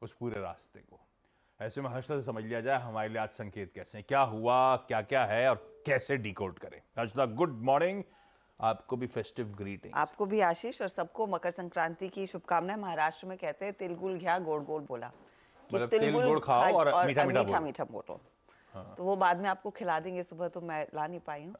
उस पूरे रास्ते को। ऐसे में हर्षदा से समझ लिया जाए हमारे लिए आज संकेत कैसे हैं, क्या हुआ, क्या क्या है और कैसे डिकोड करें। हर्षदा, गुड मॉर्निंग, आपको भी फेस्टिव ग्रीटिंग। आपको भी आशीष और सबको मकर संक्रांति की शुभकामनाएं। महाराष्ट्र में कहते हैं तिलगुल घ्या गोड़ गोड़ बोला, कि मतलब तिल तिलगुल गुड़ खाओ और मीठा मीठा मीठा बोलो। मीठा बोलो। तो वो बाद में आपको खिला देंगे, सुबह तो मैं ला नहीं पाई हूँ।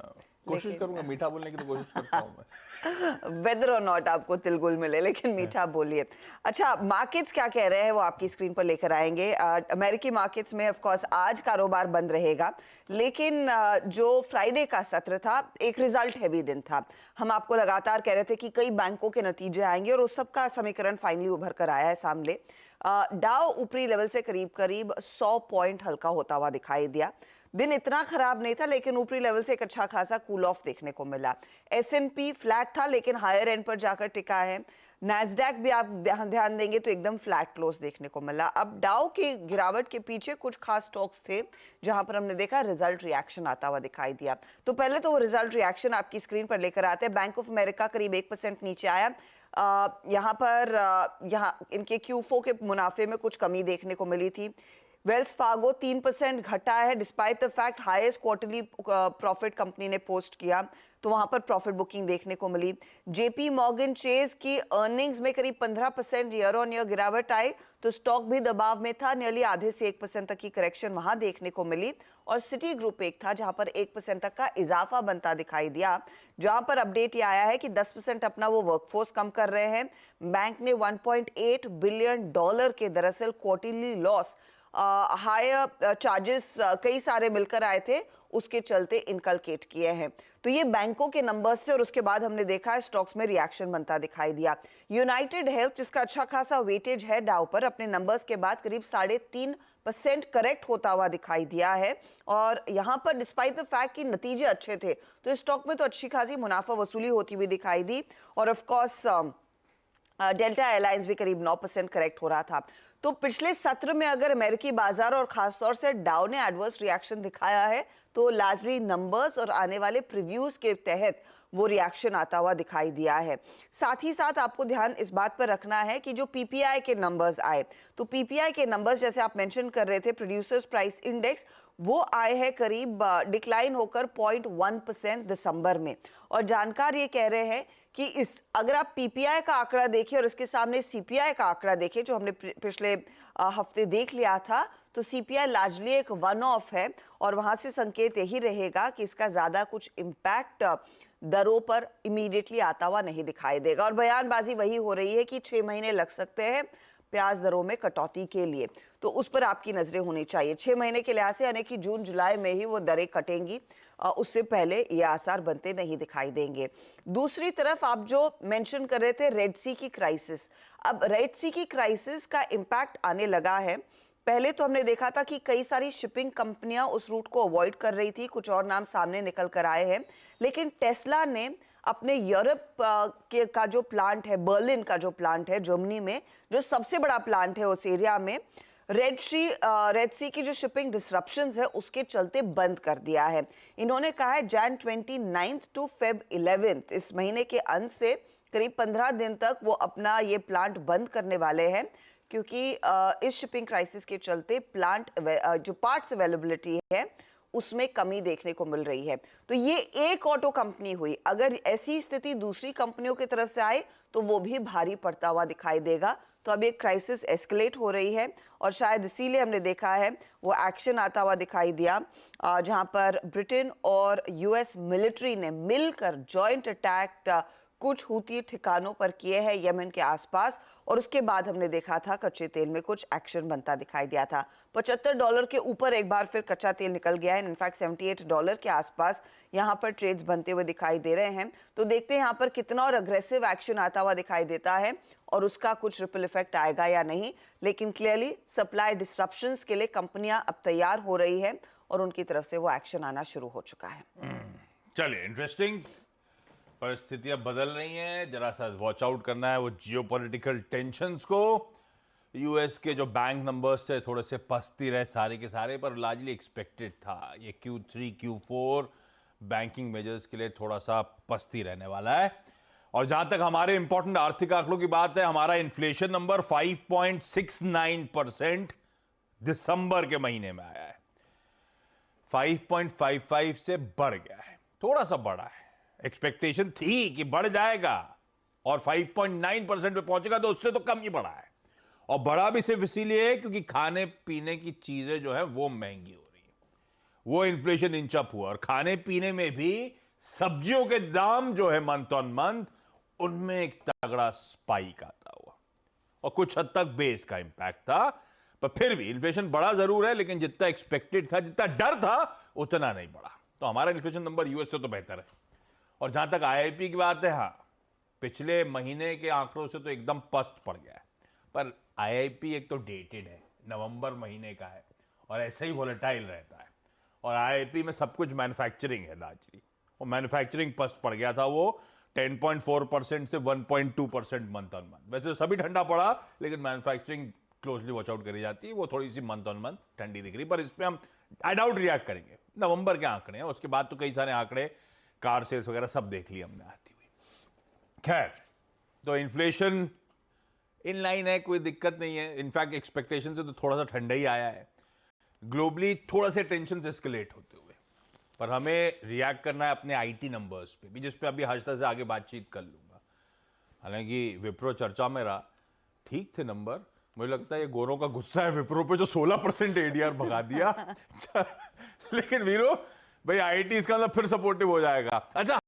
कोशिश करूंगा, मीठा बोलने की तो कोशिश करता हूँ मैं। वेदर और नॉट आपको तिलगुल मिले, लेकिन मीठा बोलिए। अच्छा, मार्केट्स क्या कह रहे हैं वो आपकी स्क्रीन पर लेकर आएंगे। अमेरिकी मार्केट्स में ऑफ कोर्स आज कारोबार बंद रहेगा, लेकिन जो फ्राइडे का सत्र था एक रिजल्ट हैवी दिन था। हम आपको लगातार कह रहे थे कि कई बैंकों के नतीजे आएंगे और उस सब का समीकरण फाइनली उभर कर आया है सामने। डाउ ऊपरी लेवल से करीब करीब 100 पॉइंट हल्का होता हुआ दिखाई दिया। दिन इतना खराब नहीं था, लेकिन ऊपरी लेवल से एक अच्छा खासा कूल ऑफ देखने को मिला। S&P फ्लैट था लेकिन हायर एंड पर जाकर टिका है। नैस्डैक भी आप ध्यान देंगे तो एकदम फ्लैट क्लोज देखने को मिला। अब डाउ की गिरावट के पीछे कुछ खास स्टॉक्स थे जहां पर हमने देखा रिजल्ट रिएक्शन आता हुआ दिखाई दिया। तो पहले तो वो रिजल्ट रिएक्शन आपकी स्क्रीन पर लेकर आते हैं। बैंक ऑफ अमेरिका करीब 1% नीचे आया। यहाँ पर यहाँ इनके Q4 के मुनाफे में कुछ कमी देखने को मिली थी। वेल्स फार्गो 3% घटा है, despite the fact highest quarterly profit company ने पोस्ट किया, तो वहां पर प्रॉफिट बुकिंग देखने को मिली। जेपी मॉर्गन चेज की अर्निंग्स में करीब 15% ईयर ऑन ईयर गिरावट आई, तो स्टॉक भी दबाव में था। नियरली आधे से 1% तक की करेक्शन वहां देखने को मिली। और सिटी ग्रुप एक था जहां पर 1% तक का इजाफा बनता दिखाई दिया, जहां पर अपडेट ये आया है कि 10% अपना वो वर्कफोर्स कम कर रहे हैं। बैंक ने $1.8 बिलियन के दरअसल क्वार्टरली लॉस, हायर चार्जेस कई सारे मिलकर आए थे, उसके चलते इनकलकेट किए हैं। तो ये बैंकों के नंबर्स थे और उसके बाद हमने देखा है स्टॉक्स में रिएक्शन बनता दिखाई दिया। यूनाइटेड हेल्थ, जिसका अच्छा खासा वेटेज है डाउ पर, अपने नंबर्स के बाद करीब 3.5% करेक्ट होता हुआ दिखाई दिया है। और यहाँ पर डिस्पाइट द फैक्ट कि नतीजे अच्छे थे, तो इस स्टॉक में तो अच्छी खासी मुनाफा वसूली होती हुई दिखाई दी। और ऑफकोर्स डेल्टा एयरलाइंस भी करीब 9% करेक्ट हो रहा था। तो पिछले सत्र में अगर अमेरिकी बाजार और खासतौर से डाउ ने एडवर्स रिएक्शन दिखाया है, तो लार्जली नंबर्स और आने वाले प्रीव्यूज के तहत वो रिएक्शन आता हुआ दिखाई दिया है। साथ ही साथ आपको ध्यान इस बात पर रखना है कि जो पीपीआई के नंबर्स आए, तो पीपीआई के नंबर्स जैसे आप मेंशन कर रहे थे, प्रोड्यूसर्स प्राइस इंडेक्स, वो आए हैं करीब डिक्लाइन होकर 0.1% दिसंबर में। और जानकार ये कह रहे हैं कि इस अगर आप पीपीआई का आंकड़ा देखें और इसके सामने सीपीआई का आंकड़ा देखें, जो हमने पिछले हफ्ते देख लिया था, तो सीपीआई लार्जली एक वन ऑफ है और वहां से संकेत यही रहेगा कि इसका ज्यादा कुछ इम्पैक्ट दरों पर इमीडिएटली आता हुआ नहीं दिखाई देगा। और बयानबाजी वही हो रही है कि 6 महीने लग सकते हैं प्याज दरों में कटौती के लिए, तो उस पर आपकी नजरें होनी चाहिए 6 महीने के लिहाज से, यानी कि जून जुलाई में ही वो दरें कटेंगी, उससे पहले ये आसार बनते नहीं दिखाई देंगे। दूसरी तरफ आप जो मेंशन कर रहे थे रेड सी की क्राइसिस, अब रेड सी की क्राइसिस का इम्पैक्ट आने लगा है। पहले तो हमने देखा था कि कई सारी शिपिंग कंपनियां उस रूट को अवॉइड कर रही थी, कुछ और नाम सामने निकल कर आए हैं, लेकिन टेस्ला ने अपने यूरोप का जो प्लांट है, बर्लिन का जो प्लांट है जर्मनी में, जो सबसे बड़ा प्लांट है उस एरिया में, रेड सी की जो शिपिंग डिसरप्शंस है उसके चलते बंद कर दिया है। इन्होंने कहा है जैन 29 टू फेब 11, इस महीने के अंत से करीब 15 दिन तक वो अपना ये प्लांट बंद करने वाले हैं, क्योंकि इस शिपिंग क्राइसिस के चलते प्लांट जो पार्ट्स अवेलेबिलिटी है उसमें कमी देखने को मिल रही है। तो ये एक ऑटो कंपनी हुई, अगर ऐसी स्थिति दूसरी कंपनियों की तरफ से आए तो वो भी भारी पड़ता हुआ दिखाई देगा। तो अब एक क्राइसिस एस्केलेट हो रही है और शायद इसीलिए हमने देखा है वो एक्शन आता हुआ दिखाई दिया, जहां पर ब्रिटेन और यूएस मिलिट्री ने मिलकर जॉइंट अटैक कुछ हूती ठिकानों पर किए हैं यमन के आसपास, और उसके बाद हमने देखा था कच्चे तेल में कुछ एक्शन बनता दिखाई दिया था। $75 के ऊपर एक बार फिर कच्चा तेल निकल गया है, इनफैक्ट $78 के आसपास यहाँ पर ट्रेड्स बनते हुए दिखाई दे रहे हैं। तो देखते हैं यहाँ पर कितना और अग्रेसिव एक्शन आता हुआ दिखाई देता है और उसका कुछ रिपल इफेक्ट आएगा या नहीं, लेकिन क्लियरली सप्लाई डिस्ट्रप्शंस के लिए कंपनियां अब तैयार हो रही है और उनकी तरफ से वो एक्शन आना शुरू हो चुका है। चलिए, इंटरेस्टिंग, परिस्थितियां बदल रही हैं, जरा सा वॉच आउट करना है वो जियोपॉलिटिकल टेंशंस को। यूएस के जो बैंक नंबर्स थे थोड़े से पस्ती रहे सारे के सारे, पर लार्जली एक्सपेक्टेड था। ये Q3 Q4 बैंकिंग मेजर्स के लिए थोड़ा सा पस्ती रहने वाला है। और जहां तक हमारे इंपॉर्टेंट आर्थिक आंकड़ों की बात है, हमारा इन्फ्लेशन नंबर 5.69% दिसंबर के महीने में आया है। 5.55 से बढ़ गया है, थोड़ा सा बढ़ा है। एक्सपेक्टेशन थी कि बढ़ जाएगा और 5.9% पे पहुंचेगा, तो उससे तो कम ही बढ़ा है। और बढ़ा भी सिर्फ इसीलिए है क्योंकि खाने पीने की चीजें जो है वो महंगी हो रही है, वो इन्फ्लेशन इंच अप हुआ। और खाने पीने में भी सब्जियों के दाम जो है मंथ ऑन मंथ, उनमें एक तगड़ा स्पाइक आता हुआ, और कुछ हद तक बेस का इंपैक्ट था। पर फिर भी इन्फ्लेशन बढ़ा जरूर है, लेकिन जितना एक्सपेक्टेड था, जितना डर था, उतना नहीं बढ़ा। तो हमारा इन्फ्लेशन नंबर यूएस से तो बेहतर है। और जहां तक आईआईपी की बात है, हाँ, पिछले महीने के आंकड़ों से तो एकदम पस्त पड़ गया है। पर आईआईपी एक तो डेटेड है, नवंबर महीने का है, और ऐसे ही वोलेटाइल रहता है। और आईआईपी में सब कुछ मैन्युफैक्चरिंग है लार्जली, और मैन्युफैक्चरिंग पस्त पड़ गया था वो 10.4% से 1.2% मंथ ऑन मंथ। वैसे सभी ठंडा पड़ा, लेकिन मैन्युफैक्चरिंग क्लोजली वॉच आउट करी जाती है, वो थोड़ी सी मंथ ऑन मंथ ठंडी दिख रही। पर इस पर हम आई डाउट रिएक्ट करेंगे। नवंबर के आंकड़े हैं, उसके बाद तो कई सारे आंकड़े, कार सेल्स वगैरह सब देख लिए हमने आती हुई। खैर, तो इन्फ्लेशन इन लाइन है, कोई दिक्कत नहीं है। इनफैक्ट एक्सपेक्टेशन से तो थोड़ा सा ठंडा ही आया है। ग्लोबली थोड़ा से टेंशन एस्केलेट होते हुए, पर हमें रिएक्ट करना है अपने आईटी नंबर्स पे भी, जिस पे अभी हर्षदा से आगे बातचीत कर लूंगा। हालांकि विप्रो चर्चा में रहा, ठीक थे नंबर। मुझे लगता है ये गोरों का गुस्सा है विप्रो पे, जो 16% एडीआर भगा दिया। लेकिन वीरो भाई, आईटी इसका मतलब फिर सपोर्टिव हो जाएगा। अच्छा,